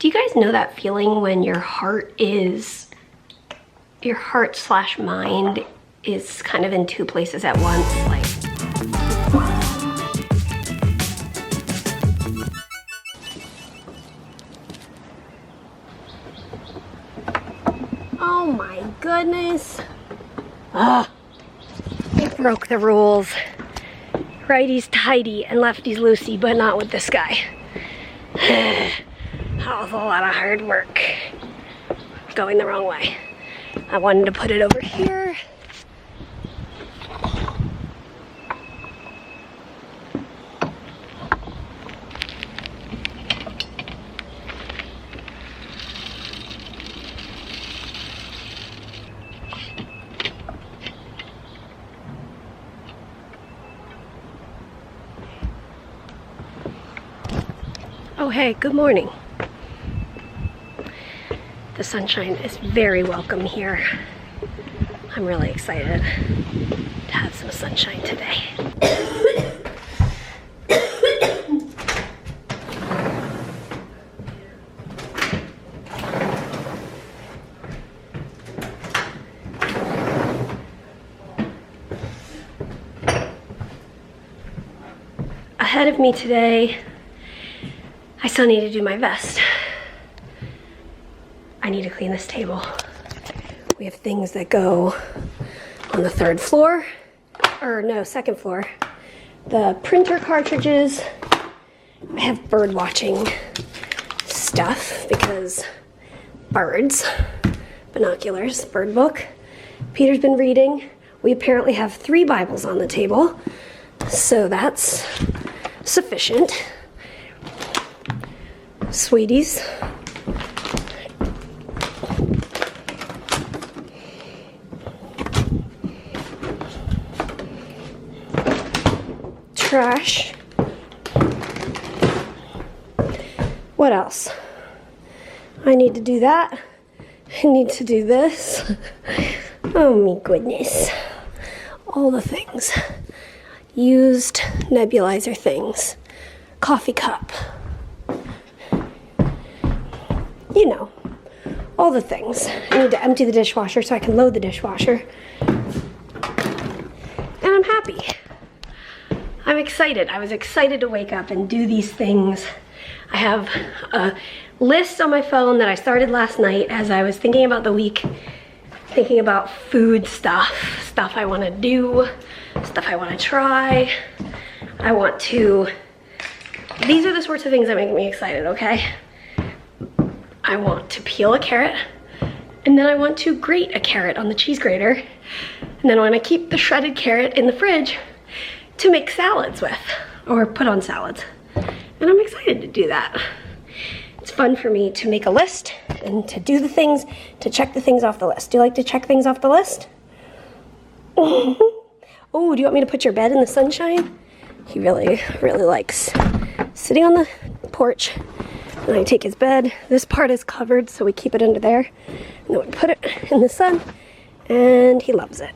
Do you guys know that feeling when your heart slash mind is kind of in two places at once? Like, oh my goodness. I broke the rules. Righty's tighty and lefty's loosey, but not with this guy. That was a lot of hard work. Going the wrong way. I wanted to put it over here. Oh hey, good morning. The sunshine is very welcome here. I'm really excited to have some sunshine today. Ahead of me today, I still need to do my vest. I need to clean this table. We have things that go on the third floor, or no, second floor. The printer cartridges. I have bird watching stuff because birds, binoculars, bird book. Peter's been reading. We apparently have 3 Bibles on the table, so that's sufficient. Sweeties. Trash. What else? I need to do that. I need to do this. Oh my goodness. All the things. Used nebulizer things. Coffee cup. You know, all the things. I need to empty the dishwasher so I can load the dishwasher. And I'm happy. I'm excited. I was excited to wake up and do these things. I have a list on my phone that I started last night as I was thinking about the week, thinking about food stuff I want to do, stuff I want to try. These are the sorts of things that make me excited, okay? I want to peel a carrot, and then I want to grate a carrot on the cheese grater, and then I want to keep the shredded carrot in the fridge to make salads with, or put on salads. And I'm excited to do that. It's fun for me to make a list and to do the things, to check the things off the list. Do you like to check things off the list? Oh, do you want me to put your bed in the sunshine? He really, really likes sitting on the porch. And I take his bed. This part is covered, so we keep it under there. And then we put it in the sun, and he loves it.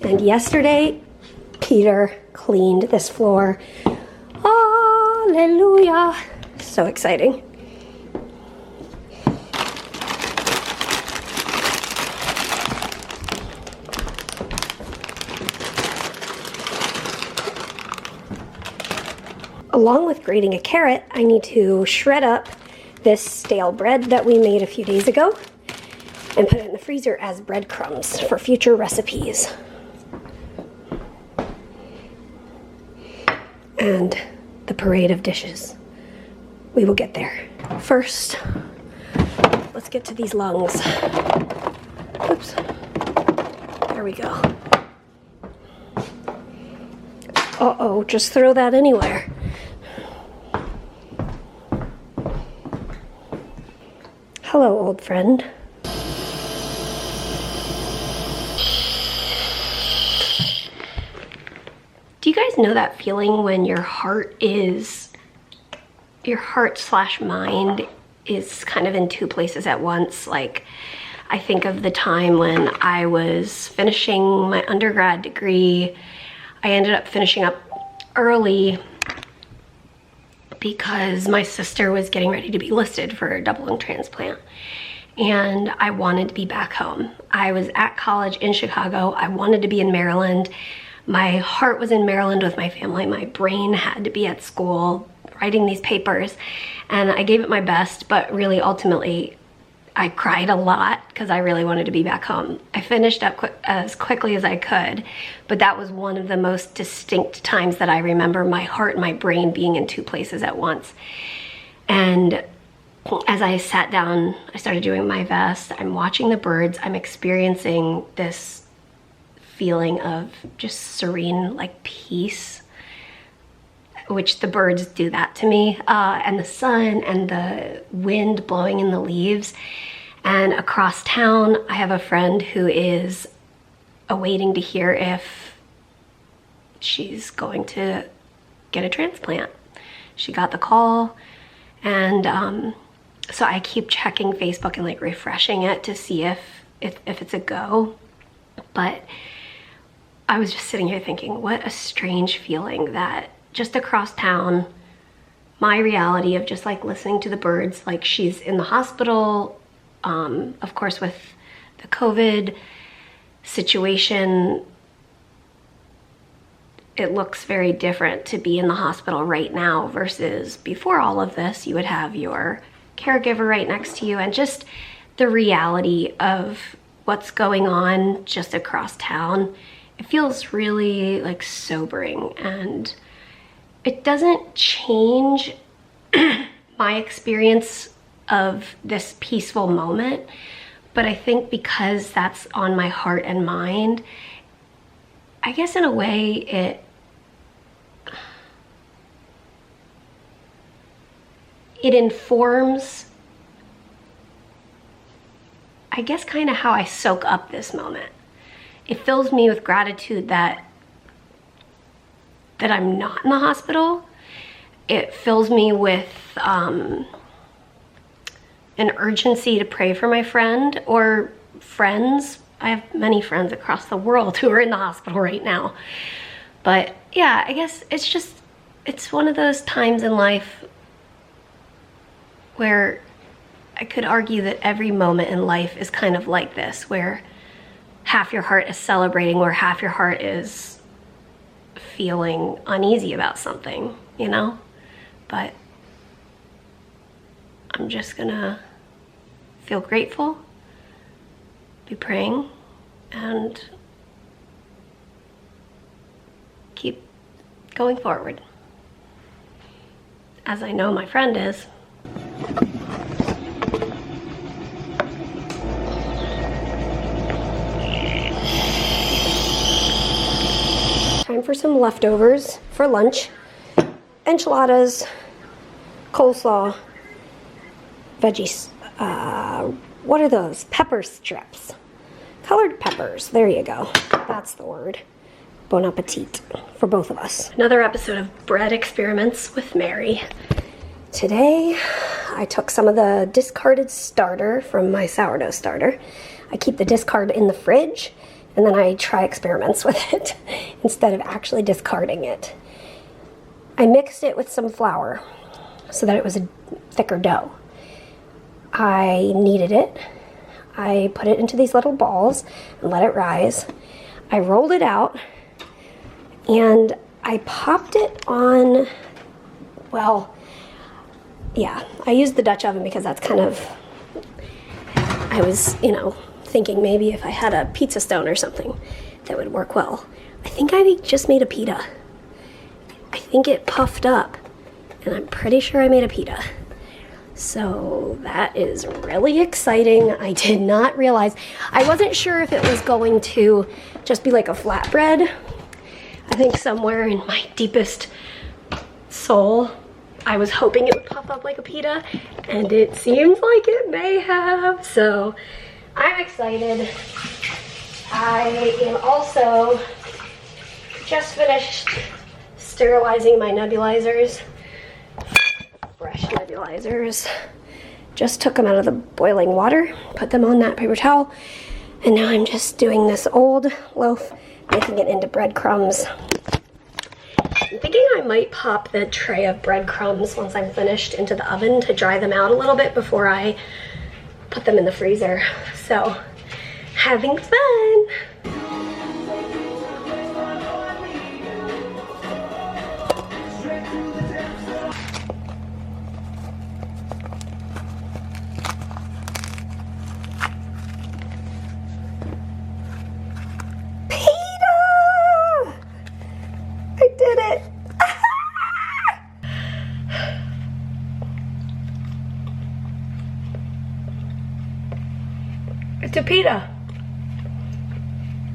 And yesterday, Peter cleaned this floor. Hallelujah. So exciting. Along with grating a carrot, I need to shred up this stale bread that we made a few days ago and put it in the freezer as breadcrumbs for future recipes. And the parade of dishes. We will get there. First, let's get to these lungs. Oops. There we go. Uh-oh, just throw that anywhere. Hello, old friend. Do you guys know that feeling when your heart slash mind is kind of in two places at once? Like, I think of the time when I was finishing my undergrad degree. I ended up finishing up early because my sister was getting ready to be listed for a double lung transplant. And I wanted to be back home. I was at college in Chicago. I wanted to be in Maryland. My heart was in Maryland with my family. My brain had to be at school writing these papers. And I gave it my best, but really ultimately I cried a lot because I really wanted to be back home. I finished up as quickly as I could, but that was one of the most distinct times that I remember my heart and my brain being in two places at once. And as I sat down, I started doing my best. I'm watching the birds. I'm experiencing this feeling of just serene, like, peace, which the birds do that to me, and the sun and the wind blowing in the leaves. And across town, I have a friend who is awaiting to hear if she's going to get a transplant. She got the call, and so I keep checking Facebook and like refreshing it to see if it's a go. But I was just sitting here thinking, what a strange feeling that just across town, my reality of just like listening to the birds, like she's in the hospital, of course with the COVID situation, it looks very different to be in the hospital right now versus before all of this. You would have your caregiver right next to you, and just the reality of what's going on just across town. It feels really like sobering, and it doesn't change my experience of this peaceful moment, but I think because that's on my heart and mind, I guess in a way it informs, I guess, kind of how I soak up this moment. It fills me with gratitude that I'm not in the hospital. It fills me with an urgency to pray for my friend or friends. I have many friends across the world who are in the hospital right now. But yeah, I guess it's one of those times in life where I could argue that every moment in life is kind of like this, where half your heart is celebrating, where half your heart is feeling uneasy about something, you know? But I'm just gonna feel grateful, be praying, and keep going forward, as I know my friend is. Time for some leftovers for lunch. Enchiladas, coleslaw, veggies. What are those? Pepper strips. Colored peppers. There you go. That's the word. Bon appetit for both of us. Another episode of bread experiments with Mary. Today, I took some of the discarded starter from my sourdough starter. I keep the discard in the fridge, and then I try experiments with it instead of actually discarding it. I mixed it with some flour so that it was a thicker dough. I kneaded it. I put it into these little balls and let it rise. I rolled it out and I popped it on, well, yeah, I used the Dutch oven because that's kind of, I was, thinking maybe if I had a pizza stone or something that would work well. I think I just made a pita. I think it puffed up, and I'm pretty sure I made a pita. So that is really exciting. I did not realize, I wasn't sure if it was going to just be like a flatbread. I think somewhere in my deepest soul, I was hoping it would puff up like a pita, and it seems like it may have. So I'm excited. I am also just finished sterilizing my nebulizers. Fresh nebulizers. Just took them out of the boiling water, put them on that paper towel, and now I'm just doing this old loaf, making it into breadcrumbs. I'm thinking I might pop the tray of breadcrumbs once I'm finished into the oven to dry them out a little bit before I put them in the freezer. So, having fun. To Peter.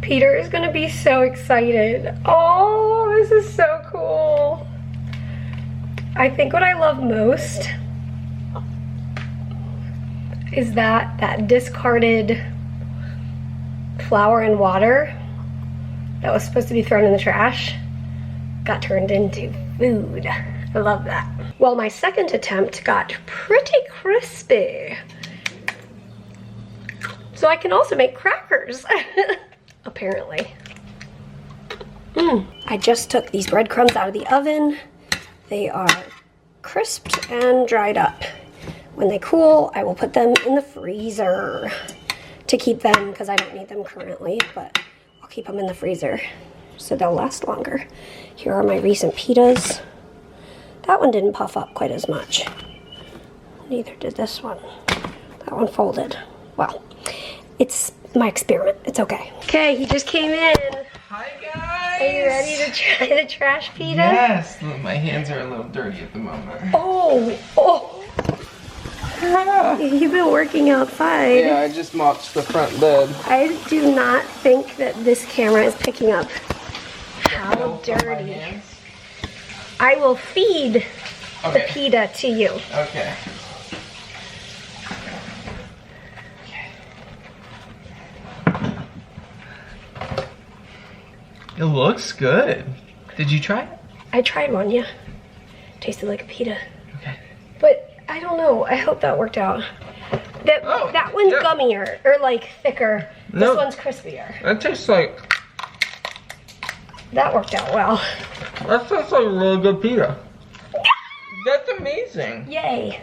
Peter is gonna be so excited. Oh, this is so cool. I think what I love most is that discarded flour and water that was supposed to be thrown in the trash got turned into food. I love that. Well, my second attempt got pretty crispy. So I can also make crackers, apparently. I just took these breadcrumbs out of the oven. They are crisped and dried up. When they cool, I will put them in the freezer to keep them, because I don't need them currently, but I'll keep them in the freezer so they'll last longer. Here are my recent pitas. That one didn't puff up quite as much. Neither did this one. That one folded. Well, it's my experiment. It's okay. Okay, he just came in. Hi, guys. Are you ready to try the trash pita? Yes. Look, my hands are a little dirty at the moment. Oh, oh. You've been working outside. Yeah, I just mopped the front bed. I do not think that this camera is picking up how dirty. I will feed the pita to you. Okay. It looks good. Did you try it? I tried one, yeah. Tasted like a pita. Okay. But I don't know. I hope that worked out. That one's gummier or like thicker. This one's crispier. That tastes like. That worked out well. That tastes like a really good pita. That's amazing. Yay.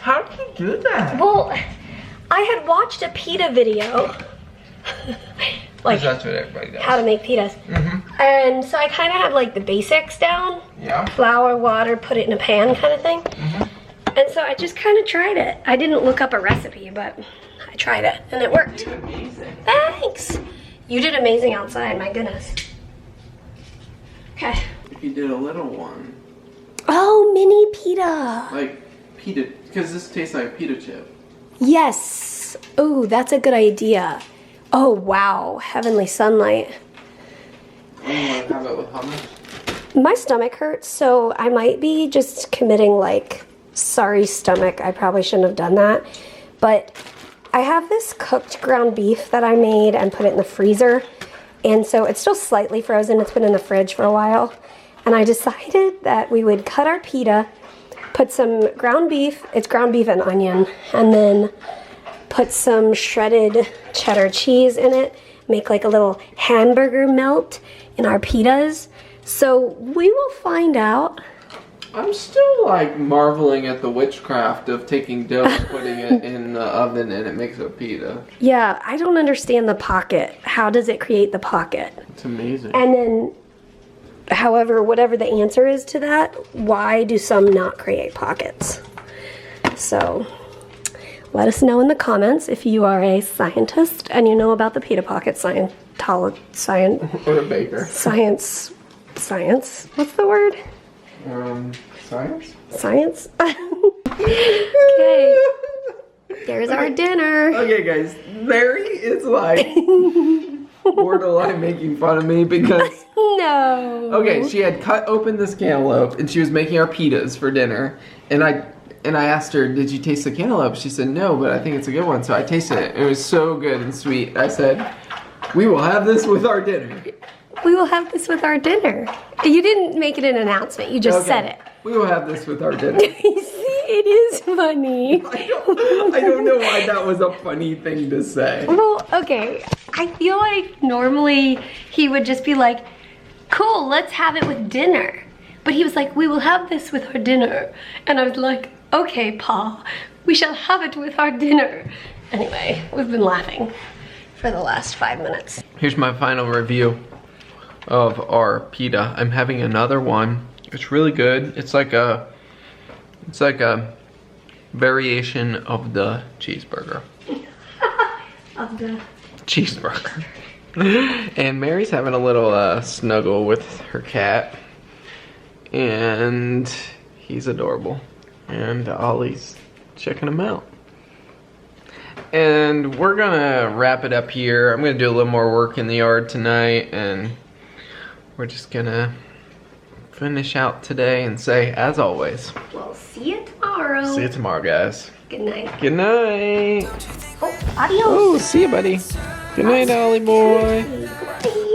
How did you do that? Well, I had watched a pita video. Like, that's what everybody does. How to make pitas. And so I kind of have like the basics down. Yeah. Flour, water, put it in a pan kind of thing. And so I just kind of tried it. I didn't look up a recipe, but I tried it and it worked. You did amazing. Thanks. You did amazing outside, my goodness. Okay. If you did a little one. Oh, mini pita. Like pita, because this tastes like a pita chip. Yes. Oh, that's a good idea. Oh, wow. Heavenly sunlight. You want to have it with hummus? My stomach hurts, so I might be just committing like, sorry stomach, I probably shouldn't have done that. But I have this cooked ground beef that I made and put it in the freezer. And so it's still slightly frozen. It's been in the fridge for a while. And I decided that we would cut our pita, put some ground beef, it's ground beef and onion, and then put some shredded cheddar cheese in it, make like a little hamburger melt in our pitas. So we will find out. I'm still like marveling at the witchcraft of taking dough and putting it in the oven and it makes a pita. Yeah, I don't understand the pocket. How does it create the pocket? It's amazing. And then, however, whatever the answer is to that, why do some not create pockets? So let us know in the comments if you are a scientist and you know about the pita pocket science. Or a baker. Science. What's the word? Science? Science? Okay. There's our dinner. Okay, guys. Mary is like borderline making fun of me because. No. Okay, she had cut open this cantaloupe and she was making our pitas for dinner. And I asked her, did you taste the cantaloupe? She said, no, but I think it's a good one. So I tasted it. It was so good and sweet. I said, we will have this with our dinner. We will have this with our dinner. You didn't make it an announcement. You just said it. We will have this with our dinner. You see, it is funny. I don't know why that was a funny thing to say. Well, okay. I feel like normally he would just be like, cool, let's have it with dinner. But he was like, we will have this with our dinner. And I was like, okay, Pa, we shall have it with our dinner. Anyway, we've been laughing for the last 5 minutes. Here's my final review of our pita. I'm having another one. It's really good. It's like a variation of the cheeseburger. Of the Cheeseburger. And Mary's having a little snuggle with her cat. And he's adorable. And Ollie's checking him out. And we're gonna wrap it up here. I'm gonna do a little more work in the yard tonight, and we're just gonna finish out today and say, as always, We'll see you tomorrow. see you tomorrow, guys. Good night. Good night. Oh, adios. Oh, see you, buddy. Good night, Ollie boy. Good night.